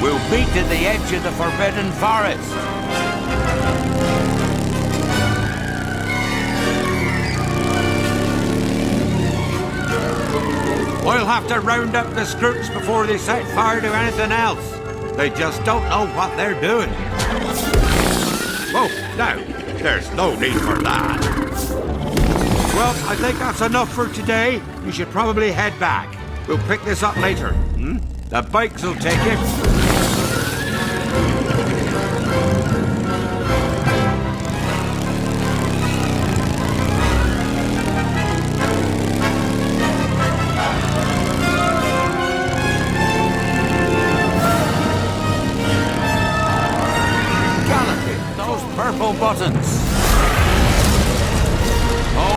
We'll meet at the edge of the Forbidden Forest. We'll have to round up the Scroops before they set fire to anything else. They just don't know what they're doing. Whoa, no, there's no need for that. Well, I think that's enough for today. You should probably head back. We'll pick this up later. The bikes will take it. Purple buttons.